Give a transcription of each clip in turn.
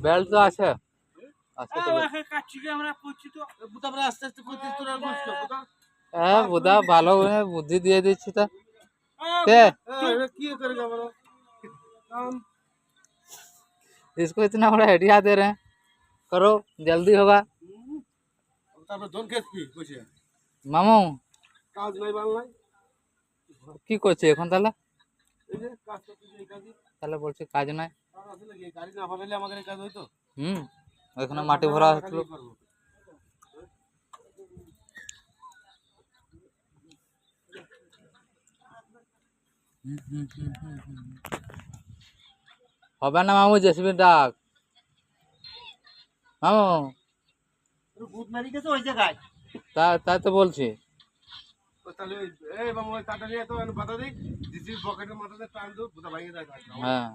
belt তো আছে আছে তো হ্যাঁ বুধা ভালো বুদ্ধি দিয়ে দিচ্ছি তা इसको इतना बड़ा आइडिया दे रहे हैं करो जल्दी होगा মামু কি করছে এখন তাহলে তাহলে বলছে কাজ নাই ওখানে মাটি ভরা হচ্ছিল হবে না মামু জেসিবি ডাক মামু তাই তো বলছি হ্যাঁ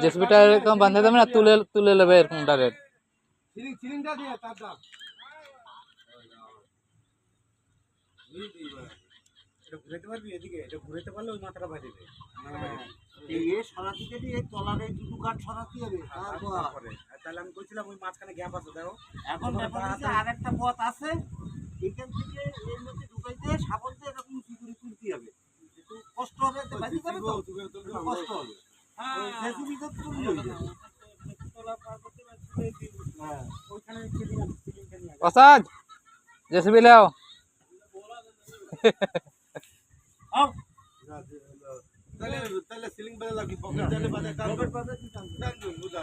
জেসিবিটা এরকম বাঁধে দেবে না তুলে তুলে নেবে এরকম ডাইরেক্ট ঘুরাতে পারবি এদিকে এটা ঘুরাতে পারলে ওই মাথাটা বাজে সরাতে গেলে এই তলার এই দুটো কাঠ সরাতে হবে তারপরে তাহলে আমি বলছিলাম ওই মাঝখানে গ্যাপ আছে দেখো এখন আর একটা পথ আছে এখান থেকে এর মধ্যে ঢুকাইতে সাবল দিয়ে এরকম উঁচু করে তুলতে হবে একটু কষ্ট হবে বাজি যাবে তো কষ্ট হবে প্রসাদ জেসিবি লাও তাহলে সিলিং বাজে লাগবে পকেট বাজে কার্পেট বাজে বুঝা